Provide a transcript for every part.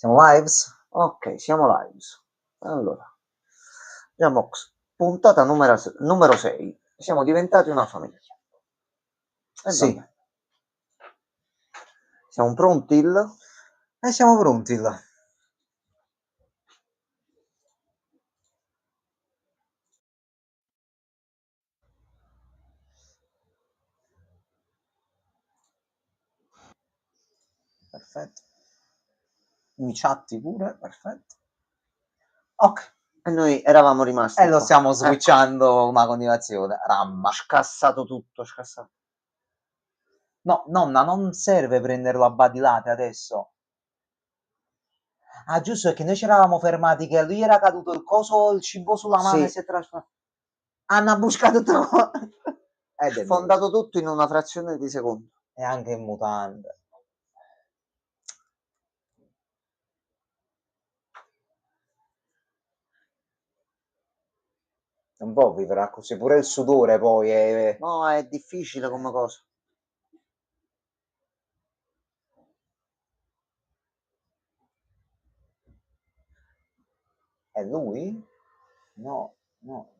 Siamo lives? Ok, siamo live. Allora, andiamo puntata numero 6. Siamo diventati una famiglia. Sì. Vabbè. Siamo pronti? Siamo pronti. Perfetto. Mi chatti pure, perfetto. Ok. E noi eravamo rimasti. E lo qua. stiamo switchando una continuazione. Ramma. Scassato tutto, scassato. No, nonna, non serve prenderlo a badilate adesso. Ah, giusto, perché noi ci eravamo fermati che lui era caduto il coso, il cibo sulla mano e si è trasformato. Hanno buscato tutto. Ed è Fondato tutto in una frazione di secondo. E anche in mutande. Un po' vivrà così, pure il sudore poi è... No, è difficile come cosa. È lui? No, no.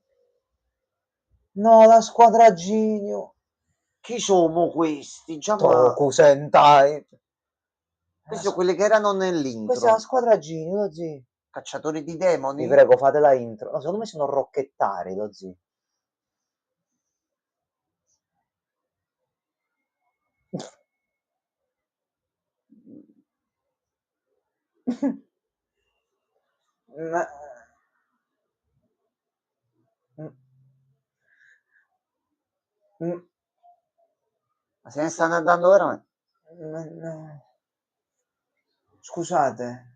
No, la squadra Ginio. Chi sono questi? Toku Sentai. Questi sono quelli che erano nell'intro. Questa è la squadra Ginio, lo zio. Cacciatori di demoni? Vi prego, fate la intro. No, secondo me sono rocchettari, lo zio. Ma... Ma se ne stanno andando veramente? No. Scusate.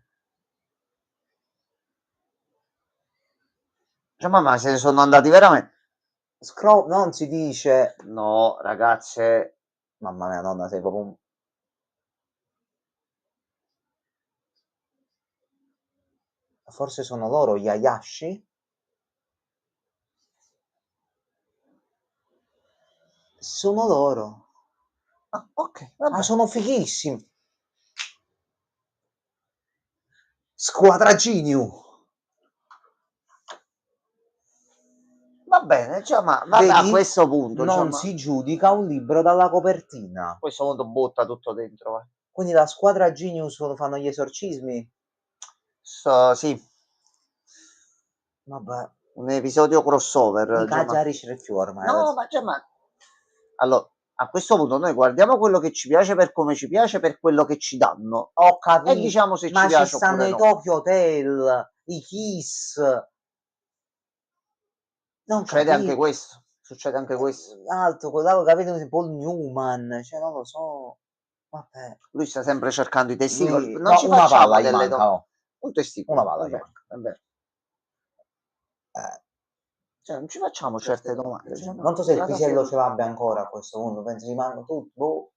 Cioè, ma se ne sono andati veramente? Non si dice... No, ragazze. Mamma mia, nonna, sei proprio un... Forse sono loro gli Ayashi? Sono loro. Ah, ok, vabbè. Ah, sono fighissimi. Squadra Ginyu. Va bene, cioè, ma vabbè, a questo punto non si giudica un libro dalla copertina. A questo punto butta tutto dentro. Quindi la squadra Genius fanno gli esorcismi? Sì. Vabbè. Un episodio crossover. Mica già ricerchi ormai. No, ma... Allora, a questo punto noi guardiamo quello che ci piace per come ci piace, per quello che ci danno. Ho capito. E diciamo se ma ci piace ci stanno oppure i no. Tokyo Hotel, i Kiss. Non Succede anche questo. Succede anche questo. Altro, quello capito, Paul Newman, cioè non lo so. Vabbè. Lui sta sempre cercando i testicoli. Non no, ci una facciamo palla gli delle manca, oh. Un testicolo. Una palla gli manca. È vero. Cioè, non ci facciamo certe domande. Cioè, non so se il pisello ce l'abbia ancora a questo punto, penso rimango tutti. Boh.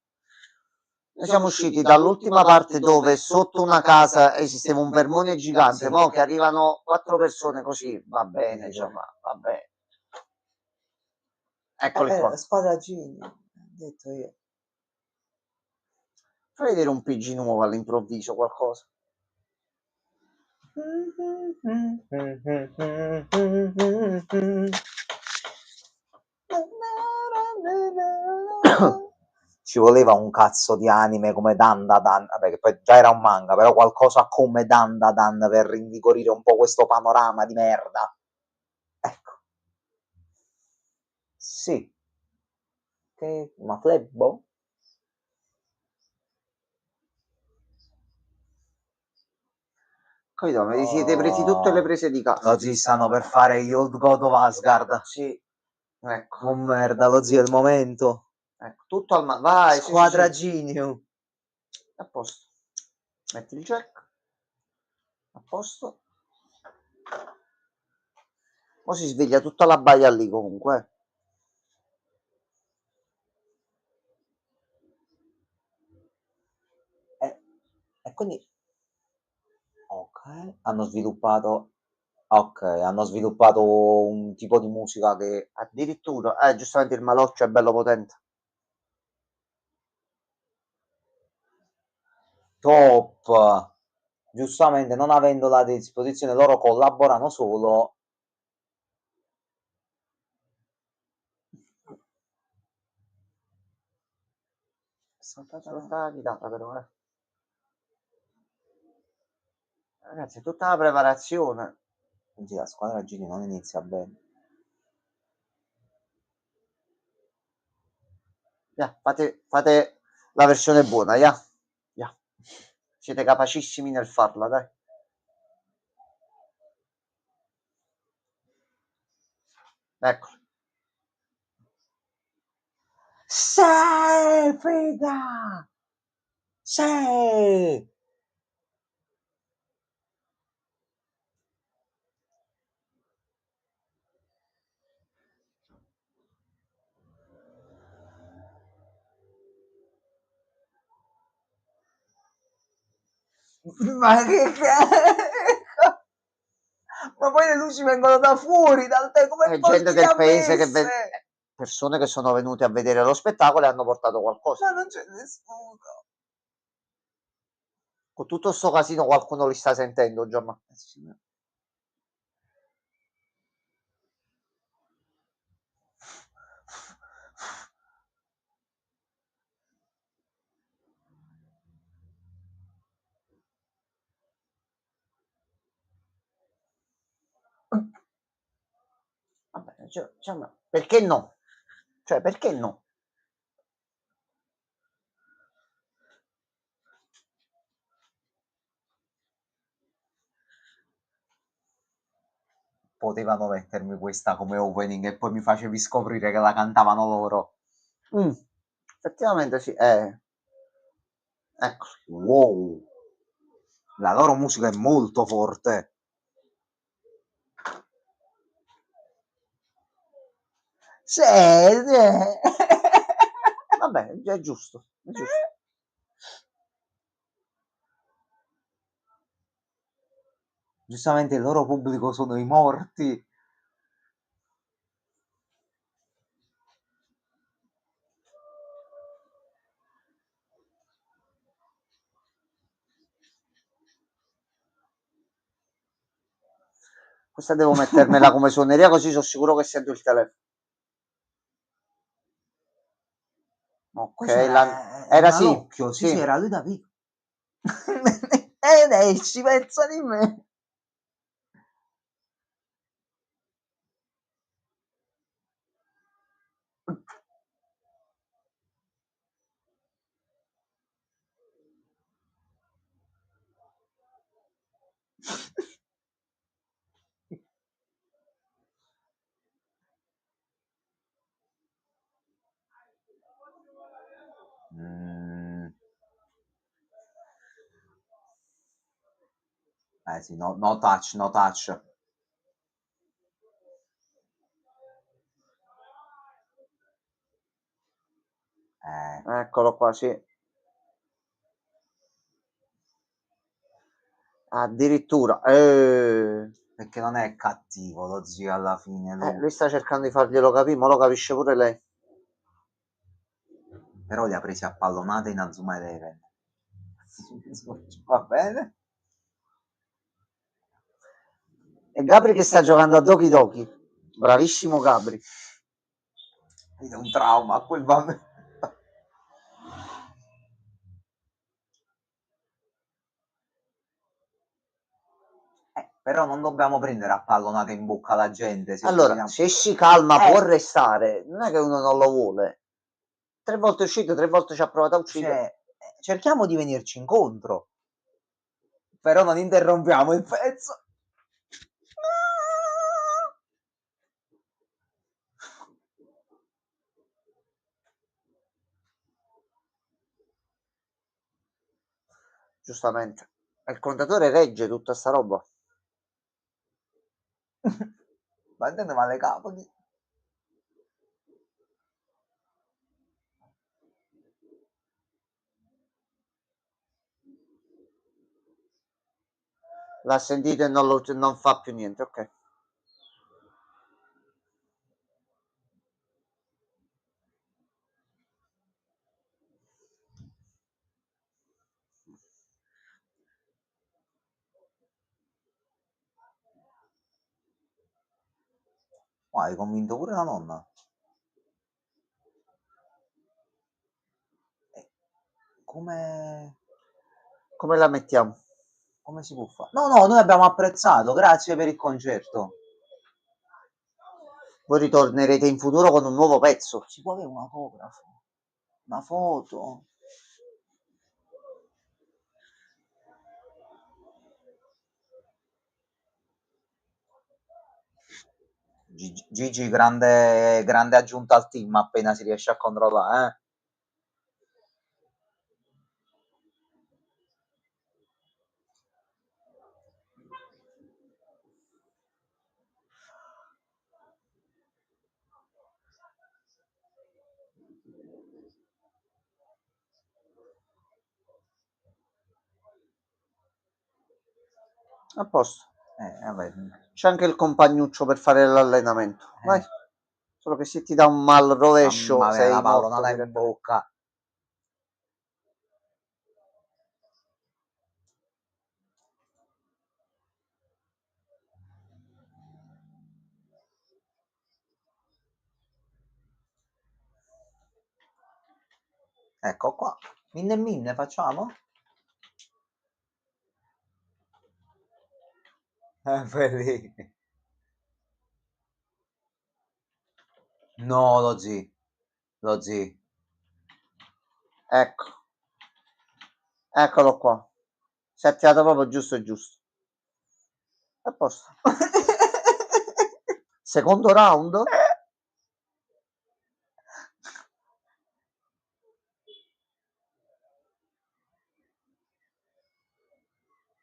Noi siamo usciti dall'ultima parte dove sotto una casa esisteva un vermone gigante, mo che arrivano 4 persone così, va bene, insomma, va bene. Eccoli qua. Squadra Gini, ho detto io. Fai vedere un PG nuovo all'improvviso, qualcosa. Ci voleva un cazzo di anime come Danda, vabbè, che poi già era un manga, però qualcosa come Danda per rinvigorire un po' questo panorama di merda. Ecco. Sì. Ma Flebbo? Capito? Vi siete presi tutte le prese di casa. Lo zio stanno per fare gli Old God of Asgard. Sì. Ecco. Oh merda, lo zio, è il momento. Ecco, tutto al vai. Squadra Genio. A posto. Metti il jack. A posto. Poi si sveglia tutta la baia lì comunque. E quindi... Ok, hanno sviluppato... Ok, hanno sviluppato un tipo di musica che... Addirittura, giustamente il malocchio è bello potente. Top! giustamente non avendola a disposizione loro collaborano solo. Saltata la chitarra però, Ragazzi, è tutta la preparazione. Quindi la squadra Gini non inizia bene. Fate la versione buona, yeah. Siete capacissimi nel farla, dai. Eccolo. Sì, figa! Sì! Ma che ma poi le luci vengono da fuori, dal te come È gente porti le del ha paese messe? persone che sono venute a vedere lo spettacolo e hanno portato qualcosa. Ma non c'è nessuno. Con tutto sto casino qualcuno li sta sentendo, Giamma. Vabbè, Giamma, perché no? Cioè, perché no? Potevano mettermi questa come opening e poi mi facevi scoprire che la cantavano loro. Effettivamente sì, ecco. Wow! La loro musica è molto forte. Sì, Vabbè, è giusto, è giusto. Giustamente il loro pubblico sono i morti. Questa devo mettermela come suoneria così sono sicuro che sento il telefono. Ok, era sì, Malocchio, sì, sì. era lui da piccolo. Ed esci, pensa di me. Sì, no touch, no touch. Eccolo qua, sì. Addirittura. Perché non è cattivo lo zio alla fine. Lui sta cercando di farglielo capire, ma lo capisce pure lei. Però li ha presi a pallonate in Azuma Eleven. Va bene? E Gabri che sta giocando a Doki Doki. Bravissimo Gabri. È un trauma a quel bambino. Però non dobbiamo prendere a pallonate in bocca la gente. Allora, se si calma può restare, non è che uno non lo vuole. 3 volte è uscito, 3 volte ci ha provato a uccidere. Cioè, cerchiamo di venirci incontro. Però non interrompiamo il pezzo. Giustamente. Il contatore regge tutta sta roba. Guardate male capo. L'ha sentito e non fa più niente, ok. Ma hai convinto pure la nonna? Come... Come la mettiamo? Come si può fare? No, no, noi abbiamo apprezzato, grazie per il concerto. Voi ritornerete in futuro con un nuovo pezzo. Si può avere un autografo? Una foto? Gigi, grande, grande aggiunta al team appena si riesce a controllare, A posto. Vabbè. C'è anche il compagnuccio per fare l'allenamento. Vai. Solo che se ti dà un mal rovescio Mamma mia, sei la morto pallonata in direttamente. bocca. Ecco qua. Minne e minne facciamo? Quelli. No, lo zi. Lo zi. Ecco. Eccolo qua. Si è attirato proprio giusto giusto. A posto. Secondo round?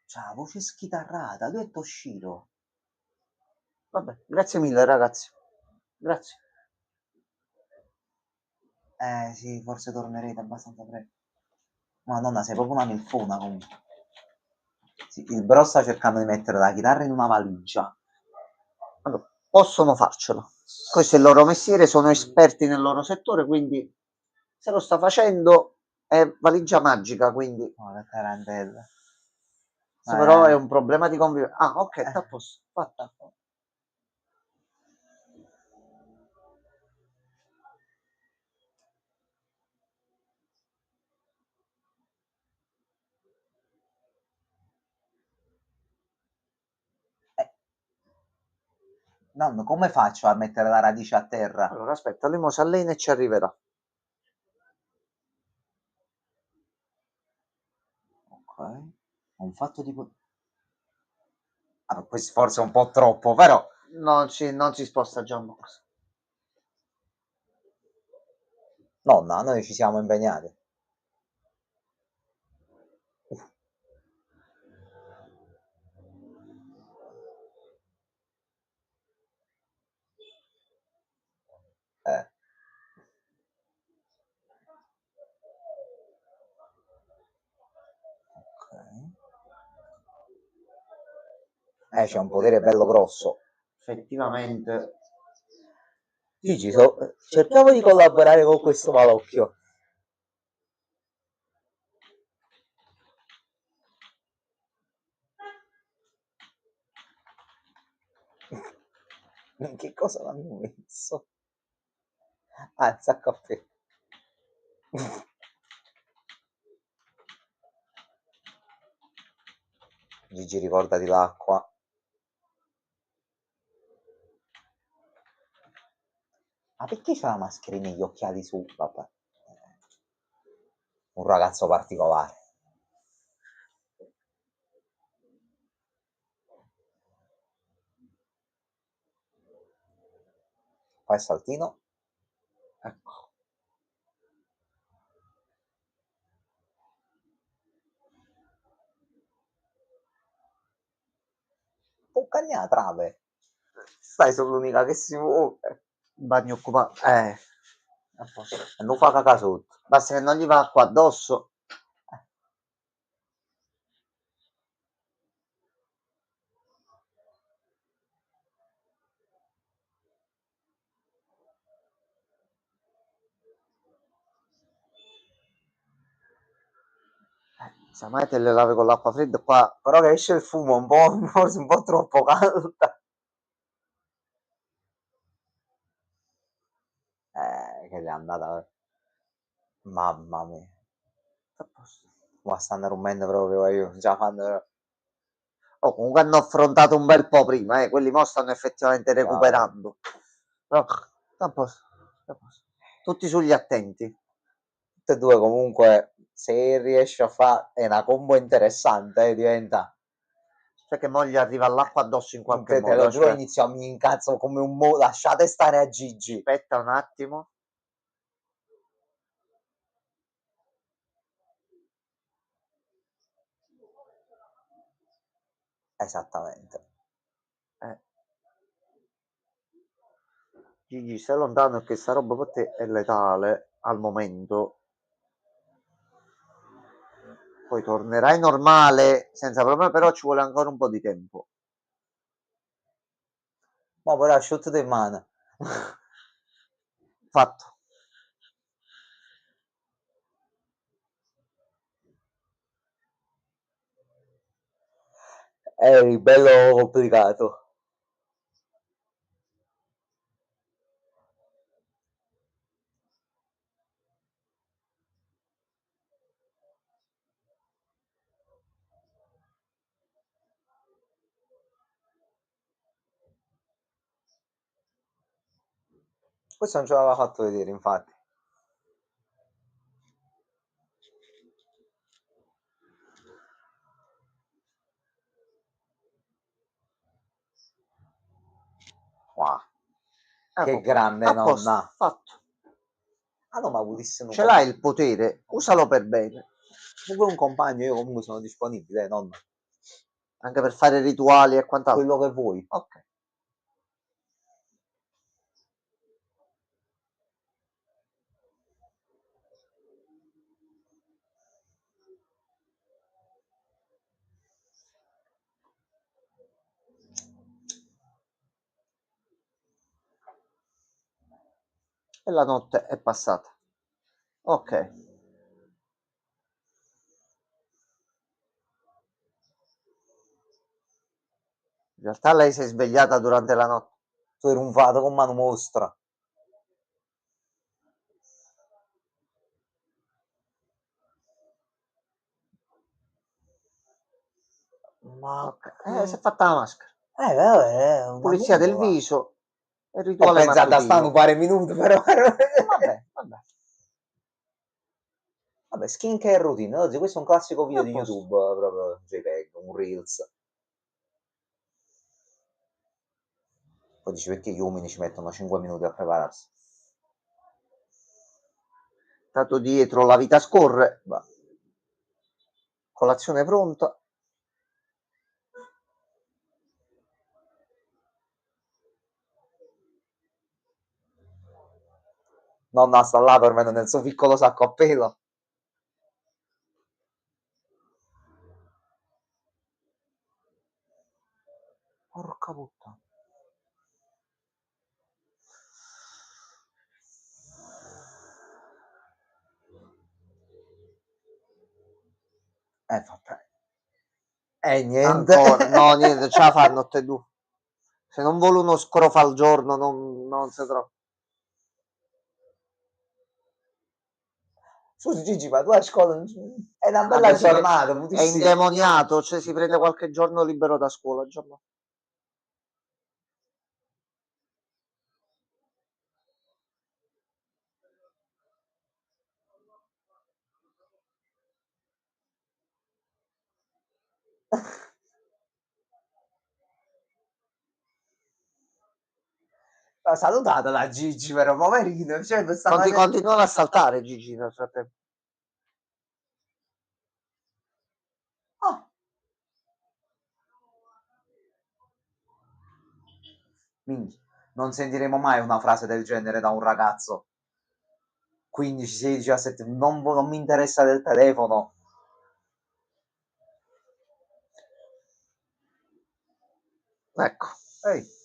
C'ha la voce schitarrata, lui è Toshiro. Vabbè, grazie mille ragazzi. Grazie. Sì, forse tornerete abbastanza presto. Madonna, sei proprio una milfona comunque. Sì, il bro sta cercando di mettere la chitarra in una valigia. Allora, possono farcelo. Questo è il loro mestiere, sono esperti nel loro settore, quindi se lo sta facendo è valigia magica, quindi No, che tarantella. se però è un problema di convivenza. Ah, ok, a posto, fatta. Nonno, come faccio a mettere la radice a terra? Allora, aspetta, lui mo si allena e ci arriverà. Ok. Ho un fatto tipo... Ah, questo forse è un po' troppo, però... Non si sposta Jambox. Nonna, noi ci siamo impegnati. Eh. Ok. C'è un potere bello grosso. Effettivamente. Gigi, cerchiamo di collaborare con questo malocchio. Che cosa l'hanno messo? Ah, il sacco a caffè. Gigi, ricordati l'acqua. Ma perché c'ha la mascherina e gli occhiali su? Vabbè. Un ragazzo particolare. Fai il saltino. Ecco. Toccagli la trave. Stai sull'unica che si muove. Bagno occupato. Non fa caca sotto. Basta che non gli va acqua addosso. Mai te le lave con l'acqua fredda qua. Però che esce il fumo un po', forse un po' troppo calda. che gli è andata... Mamma mia. Ma stanno rumendo proprio io, già fanno... Oh, comunque hanno affrontato un bel po' prima, quelli mo stanno effettivamente recuperando. Però, tutti sugli attenti. Tutte e due comunque, se riesce a fare, è una combo interessante, diventa... Perché mo gli arriva l'acqua addosso in qualche Te lo modo. giuro, inizio a mi incazzo come un mo... Lasciate stare a Gigi. Aspetta un attimo. Esattamente. Gigi, stai lontano che sta roba per te è letale al momento. Poi tornerai normale senza problemi, però ci vuole ancora un po' di tempo. Ma però asciutto in mano. Fatto. È bello complicato. Questo non ce l'aveva fatto vedere, infatti. Wow. Che grande nonna. Fatto. Ah no, ma volessimo... Ce l'hai il potere, usalo per bene. Comunque un compagno, io comunque sono disponibile, nonna. Anche per fare rituali e quant'altro. Quello che vuoi. Ok. E la notte è passata. Ok. In realtà lei si è svegliata durante la notte. Tu eri un vado con mano mostra. Ma si è fatta la maschera. vabbè, Pulizia del viso. Il Ho rituale pensato a stare mattutino. un pare minuti, però... Vabbè. Vabbè, skincare routine. Oggi questo è un classico video di posto. YouTube, proprio JPEG, un Reels. Poi dici perché gli uomini ci mettono 5 minuti a prepararsi. Stato dietro, la vita scorre. Bah. Colazione pronta. Nonna sta là dormendo nel suo piccolo sacco a pelo. Porca puttana. Vabbè. Niente. Ancora. No, niente, ce la fanno tutte e due. Se non vuole uno scrofa al giorno, non si trova. Scusi Gigi, ma tu a scuola... È una bella giornata. È indemoniato, cioè si prende qualche giorno libero da scuola. Giorno. Salutata la Gigi, però, poverino. Cioè, Continuava a saltare Gigi nel frattempo. Oh. Non sentiremo mai una frase del genere da un ragazzo. 15, 16, 17, non mi interessa del telefono. Ecco. Ehi.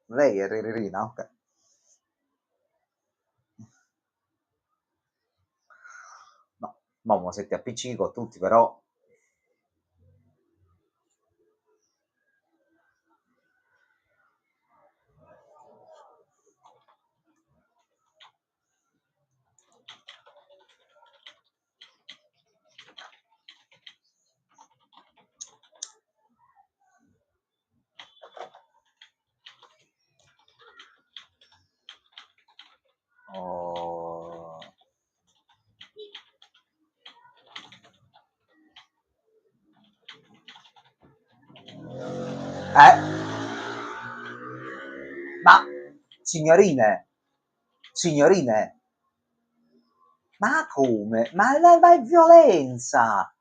Lei è Riririna, ok. No, ma se ti appiccichi con tutti, però... Ma signorine, ma come? Ma è violenza!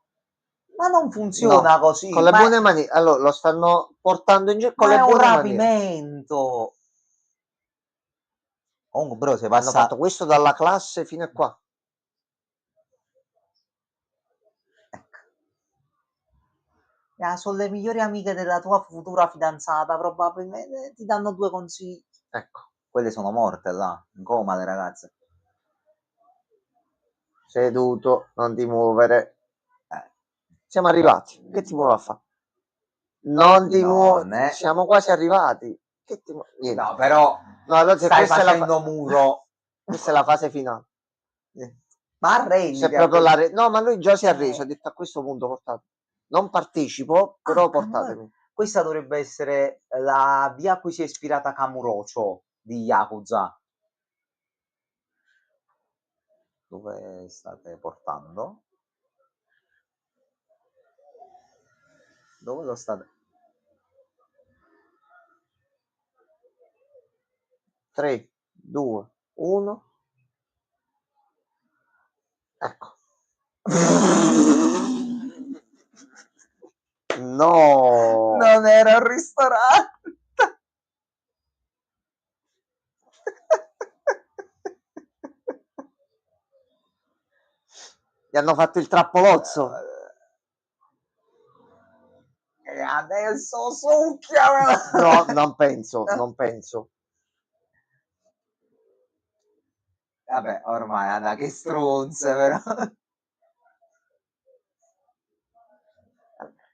Ma non funziona No, così, con le buone mani, allora lo stanno portando in giro con ma le è un buone maniere. rapimento! Comunque, bro, se Hanno fatto passa... questo dalla classe fino a qua. Sono le migliori amiche della tua futura fidanzata, probabilmente ti danno 2 consigli. Ecco, Quelle sono morte là, in coma le ragazze. seduto, non ti muovere. Eh, Siamo arrivati. Che ti muovo a fare? Non ti muovi. non è... Siamo quasi arrivati. Che ti niente. No, però No, allora stai questa è la facendo muro. questa è la fase finale. Ma Se arrenditi a proprio questo. no, ma lui già si è arreso, ha detto a questo punto portate. Non partecipo, però portatemi. Questa dovrebbe essere la via a cui si è ispirata Kamurocho di Yakuza. Dove state portando? Dove lo state? 3, 2, 1. Ecco. No. Non era un ristorante. Gli hanno fatto il trappolozzo. E adesso succhiamela. No, non penso, non penso. Vabbè, ormai, Anna, che stronze, però.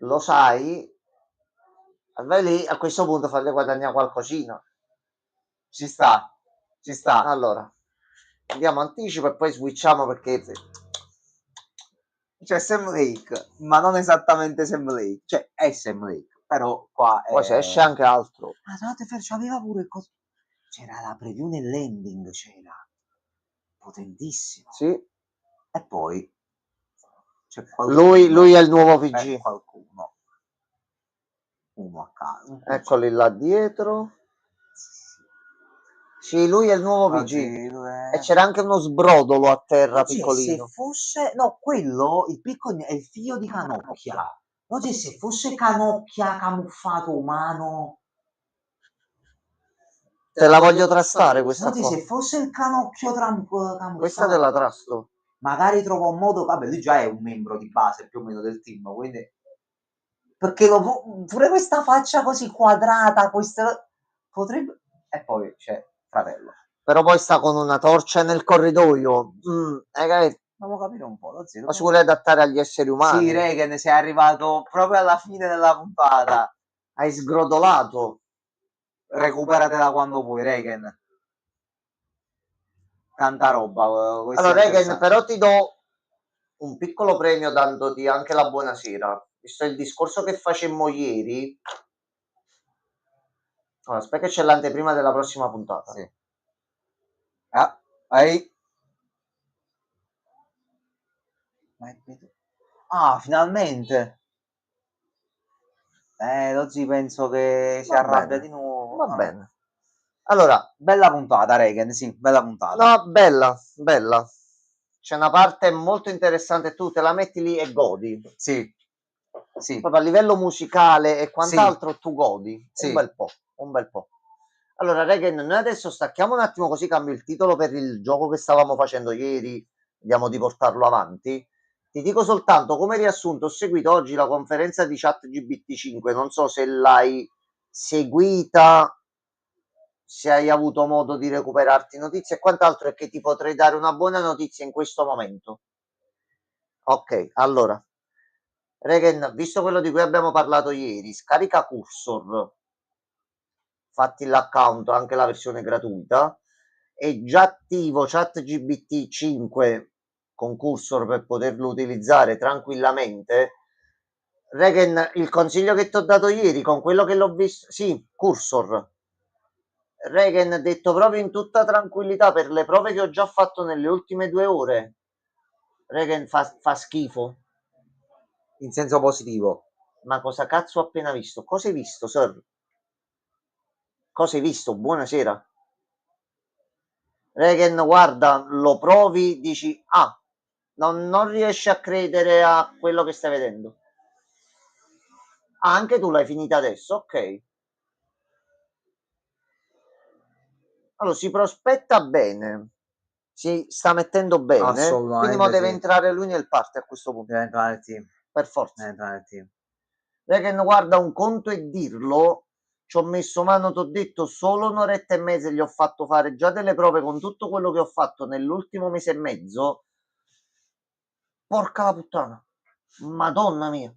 Lo sai? Vai lì, a questo punto farle guadagnare qualcosina. Ci sta, ci sta. Allora, andiamo anticipo e poi switchiamo perché... C'è Sam Lake, ma non esattamente Sam Lake. Cioè, è Sam Lake, però qua è... Poi se esce anche altro. Ah, c'aveva pure il coso... C'era la preview nell'ending, c'era. Potentissimo. Sì. E poi... C'è Lui è il nuovo PG. Qualcuno. Uno a caso. Eccoli là dietro. Sì, lui è il nuovo PG. E c'era anche uno sbrodolo a terra piccolino. Se fosse... No, quello, il piccolo, è il figlio di Canocchia. Non c'è se fosse Canocchia camuffato umano... Te la voglio trastare questa Senti, qua. se fosse il Canocchio camuffato... Questa te la trasto. Magari trovo un modo... Vabbè, lui già è un membro di base più o meno del team, quindi... Perché pure questa faccia così quadrata, questa... Potrebbe... E poi c'è fratello. Però poi sta con una torcia nel corridoio. Dobbiamo capire un po', Ma si vuole adattare agli esseri umani. Sì, Regan, sei arrivato proprio alla fine della puntata. Hai sgrodolato. Recuperatela quando puoi, Regan. Tanta roba. Allora, Regan, però ti do un piccolo premio dandoti anche la buonasera. Visto il discorso che facemmo ieri. Allora, aspetta che c'è l'anteprima della prossima puntata. Sì. Hai... Ah, finalmente. Oggi penso che si arrabbia di nuovo. Va bene. Allora, bella puntata, Regan, sì, bella puntata. No, bella, bella. C'è una parte molto interessante, tu te la metti lì e godi. Sì. Sì. Proprio a livello musicale e quant'altro tu godi. Sì. Un bel po', un bel po'. Allora, Regan, noi adesso stacchiamo un attimo così cambio il titolo per il gioco che stavamo facendo ieri, vediamo di portarlo avanti. Ti dico soltanto, come riassunto, ho seguito oggi la conferenza di ChatGPT 5, non so se l'hai seguita, se hai avuto modo di recuperarti notizie e quant'altro, è che ti potrei dare una buona notizia in questo momento. Ok, allora, Regan, visto quello di cui abbiamo parlato ieri, scarica Cursor, fatti l'account, anche la versione gratuita, è già attivo ChatGPT 5 con Cursor per poterlo utilizzare tranquillamente. Regan, il consiglio che ti ho dato ieri, con quello che l'ho visto, sì, Cursor. Regan, detto proprio in tutta tranquillità, per le prove che ho già fatto nelle ultime 2 ore, Regan fa schifo. In senso positivo. Ma cosa cazzo ho appena visto? Cosa hai visto, sir? Cosa hai visto? Buonasera. Regen, guarda, lo provi, dici, ah, non riesci a credere a quello che stai vedendo. Ah, anche tu l'hai finita adesso, ok. Allora, si prospetta bene, si sta mettendo bene, quindi mo Assolutamente deve sì. entrare lui nel party a questo punto, Deve entrare nel team. per Deve forza. entrare nel team. Regen, guarda, un conto è dirlo, ci ho messo mano, ti ho detto, solo un'oretta e mezza, gli ho fatto fare già delle prove con tutto quello che ho fatto nell'ultimo mese e mezzo. Porca la puttana, madonna mia.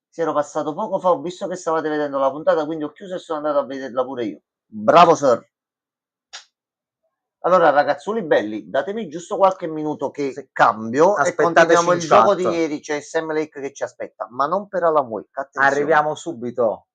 Si ero passato poco fa, ho visto che stavate vedendo la puntata, quindi ho chiuso e sono andato a vederla pure io. Bravo, sir. Allora, ragazzoli belli, datemi giusto qualche minuto che Sì. cambio e Aspettateci continuiamo in il gioco di chat. ieri. C'è Sam Lake che ci aspetta, ma non per Alan Wake. Attenzione. Arriviamo subito.